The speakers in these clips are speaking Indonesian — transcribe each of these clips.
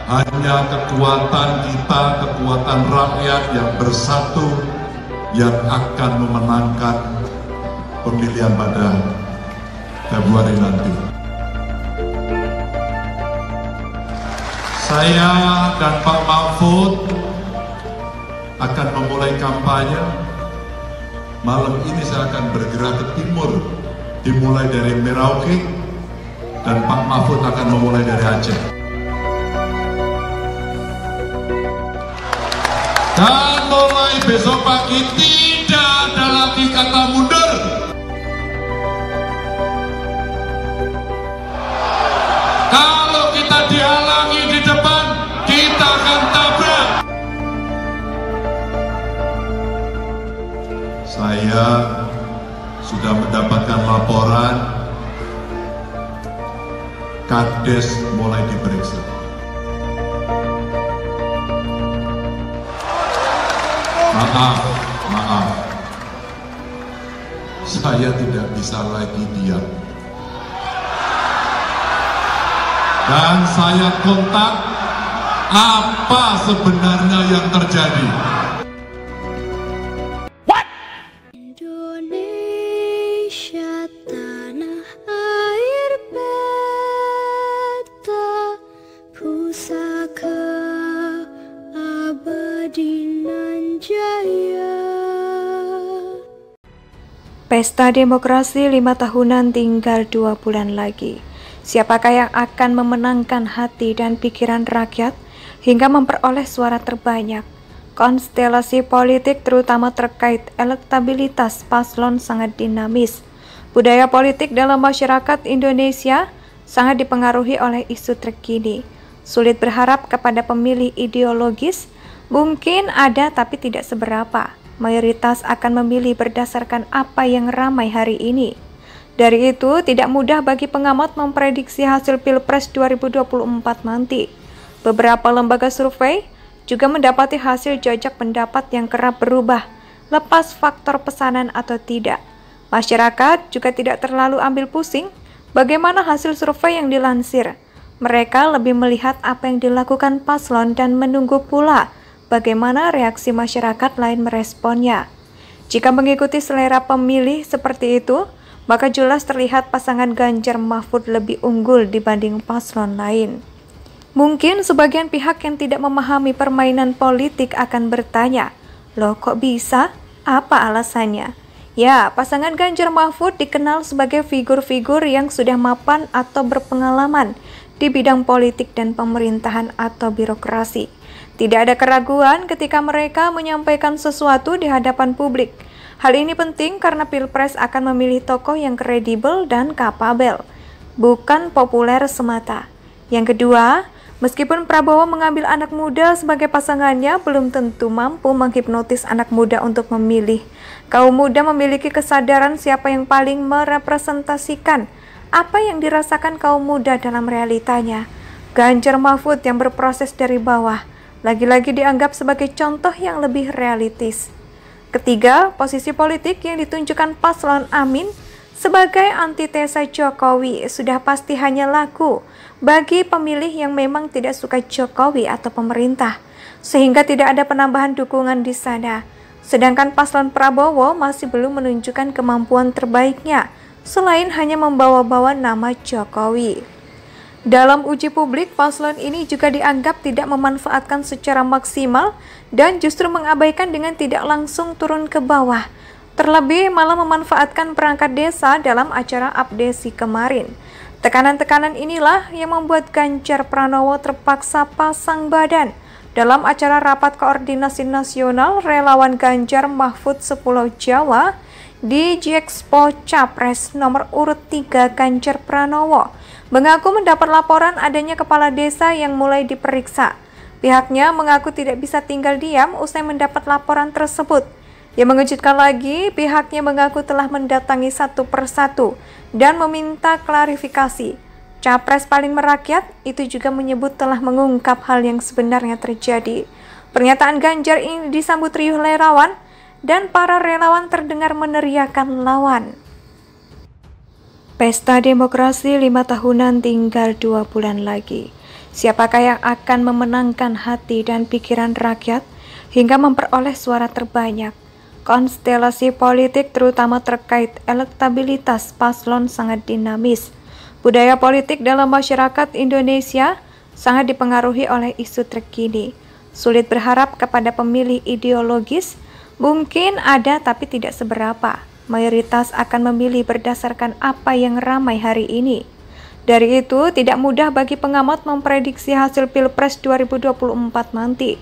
Hanya kekuatan kita, kekuatan rakyat yang bersatu yang akan memenangkan pemilihan pada Februari nanti. Saya dan Pak Mahfud akan memulai kampanye. Malam ini saya akan bergerak ke timur, dimulai dari Merauke, dan Pak Mahfud akan memulai dari Aceh. Dan mulai besok pagi tidak ada lagi kata mundur. Kalau kita dihalangi di depan, kita akan tabrak. Saya sudah mendapatkan laporan Kades mulai diperiksa. Maaf, saya tidak bisa lagi diam. Dan saya kontak apa sebenarnya yang terjadi. Indonesia tanah air beta, pusaka abadi nan jaya. Pesta demokrasi 5 tahunan tinggal 2 bulan lagi. Siapakah yang akan memenangkan hati dan pikiran rakyat hingga memperoleh suara terbanyak? Konstelasi politik terutama terkait elektabilitas paslon sangat dinamis. Budaya politik dalam masyarakat Indonesia sangat dipengaruhi oleh isu terkini. Sulit berharap kepada pemilih ideologis, mungkin ada tapi tidak seberapa. Mayoritas akan memilih berdasarkan apa yang ramai hari ini. Dari itu, tidak mudah bagi pengamat memprediksi hasil Pilpres 2024 nanti. Beberapa lembaga survei juga mendapati hasil jajak pendapat yang kerap berubah, lepas faktor pesanan atau tidak. Masyarakat juga tidak terlalu ambil pusing bagaimana hasil survei yang dilansir. Mereka lebih melihat apa yang dilakukan paslon dan menunggu pula bagaimana reaksi masyarakat lain meresponnya. Jika mengikuti selera pemilih seperti itu, maka jelas terlihat pasangan Ganjar Mahfud lebih unggul dibanding paslon lain. Mungkin sebagian pihak yang tidak memahami permainan politik akan bertanya, loh kok bisa? Apa alasannya? Ya, pasangan Ganjar Mahfud dikenal sebagai figur-figur yang sudah mapan atau berpengalaman di bidang politik dan pemerintahan atau birokrasi. Tidak ada keraguan ketika mereka menyampaikan sesuatu di hadapan publik. Hal ini penting karena Pilpres akan memilih tokoh yang kredibel dan kapabel, bukan populer semata. Yang kedua, meskipun Prabowo mengambil anak muda sebagai pasangannya, belum tentu mampu menghipnotis anak muda untuk memilih. Kaum muda memiliki kesadaran siapa yang paling merepresentasikan apa yang dirasakan kaum muda dalam realitanya. Ganjar Mahfud yang berproses dari bawah, lagi-lagi dianggap sebagai contoh yang lebih realistis. Ketiga, posisi politik yang ditunjukkan paslon Amin sebagai antitesa Jokowi sudah pasti hanya laku bagi pemilih yang memang tidak suka Jokowi atau pemerintah, sehingga tidak ada penambahan dukungan di sana. Sedangkan paslon Prabowo masih belum menunjukkan kemampuan terbaiknya, selain hanya membawa-bawa nama Jokowi. Dalam uji publik, paslon ini juga dianggap tidak memanfaatkan secara maksimal dan justru mengabaikan dengan tidak langsung turun ke bawah. Terlebih malah memanfaatkan perangkat desa dalam acara abdesi kemarin. Tekanan-tekanan inilah yang membuat Ganjar Pranowo terpaksa pasang badan dalam acara rapat koordinasi nasional relawan Ganjar Mahfud Sepulau Jawa di Jexpo Capres nomor urut 3 Ganjar Pranowo. Mengaku mendapat laporan adanya kepala desa yang mulai diperiksa. Pihaknya mengaku tidak bisa tinggal diam usai mendapat laporan tersebut. Yang mengejutkan lagi, pihaknya mengaku telah mendatangi satu persatu dan meminta klarifikasi. Capres paling merakyat itu juga menyebut telah mengungkap hal yang sebenarnya terjadi. Pernyataan Ganjar ini disambut riuh relawan dan para relawan terdengar meneriakan lawan. Pesta demokrasi 5 tahunan tinggal 2 bulan lagi. Siapakah yang akan memenangkan hati dan pikiran rakyat hingga memperoleh suara terbanyak? Konstelasi politik terutama terkait elektabilitas paslon sangat dinamis. Budaya politik dalam masyarakat Indonesia sangat dipengaruhi oleh isu terkini. Sulit berharap kepada pemilih ideologis, mungkin ada tapi tidak seberapa. Mayoritas akan memilih berdasarkan apa yang ramai hari ini. Dari itu, tidak mudah bagi pengamat memprediksi hasil Pilpres 2024 nanti.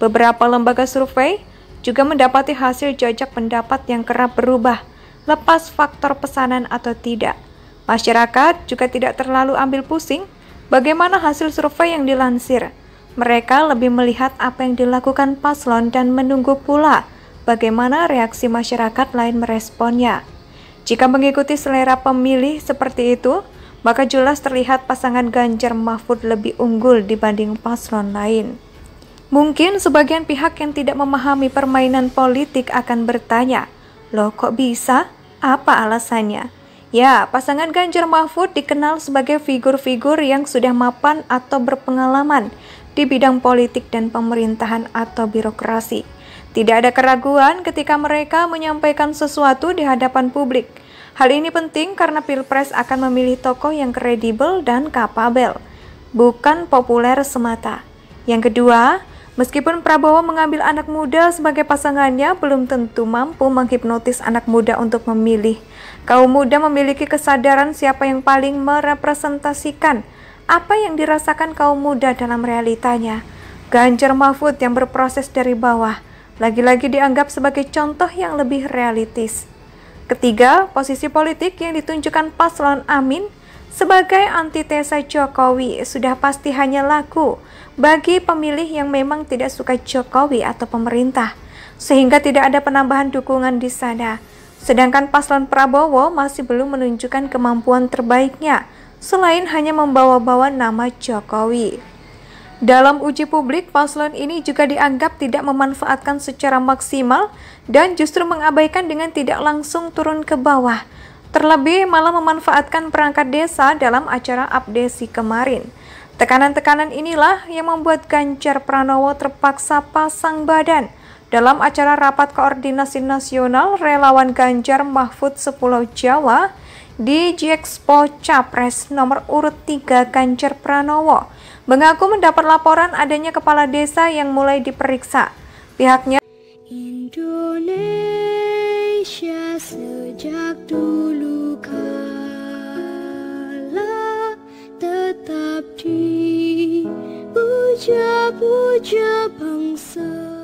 Beberapa lembaga survei juga mendapati hasil jajak pendapat yang kerap berubah, lepas faktor pesanan atau tidak. Masyarakat juga tidak terlalu ambil pusing bagaimana hasil survei yang dilansir. Mereka lebih melihat apa yang dilakukan paslon dan menunggu pula bagaimana reaksi masyarakat lain meresponnya. Jika mengikuti selera pemilih seperti itu, maka jelas terlihat pasangan Ganjar Mahfud lebih unggul dibanding paslon lain. Mungkin sebagian pihak yang tidak memahami permainan politik akan bertanya, "Loh kok bisa? Apa alasannya?" Ya, pasangan Ganjar Mahfud dikenal sebagai figur-figur yang sudah mapan atau berpengalaman di bidang politik dan pemerintahan atau birokrasi. Tidak ada keraguan ketika mereka menyampaikan sesuatu di hadapan publik. Hal ini penting karena Pilpres akan memilih tokoh yang kredibel dan kapabel, bukan populer semata. Yang kedua, meskipun Prabowo mengambil anak muda sebagai pasangannya, belum tentu mampu menghipnotis anak muda untuk memilih. Kaum muda memiliki kesadaran siapa yang paling merepresentasikan apa yang dirasakan kaum muda dalam realitanya. Ganjar Mahfud yang berproses dari bawah, lagi-lagi dianggap sebagai contoh yang lebih realistis. Ketiga, posisi politik yang ditunjukkan paslon Amin sebagai antitesa Jokowi sudah pasti hanya laku bagi pemilih yang memang tidak suka Jokowi atau pemerintah, sehingga tidak ada penambahan dukungan di sana. Sedangkan paslon Prabowo masih belum menunjukkan kemampuan terbaiknya, selain hanya membawa-bawa nama Jokowi. Dalam uji publik, paslon ini juga dianggap tidak memanfaatkan secara maksimal dan justru mengabaikan dengan tidak langsung turun ke bawah. Terlebih malah memanfaatkan perangkat desa dalam acara Abdesi kemarin. Tekanan-tekanan inilah yang membuat Ganjar Pranowo terpaksa pasang badan dalam acara rapat koordinasi nasional relawan Ganjar Mahfud se-Pulau Jawa di Jexpo Capres nomor urut 3 Ganjar Pranowo mengaku mendapat laporan adanya kepala desa yang mulai diperiksa. Pihaknya Indonesia sejak dulu kala tetap dipuja-puja bangsa.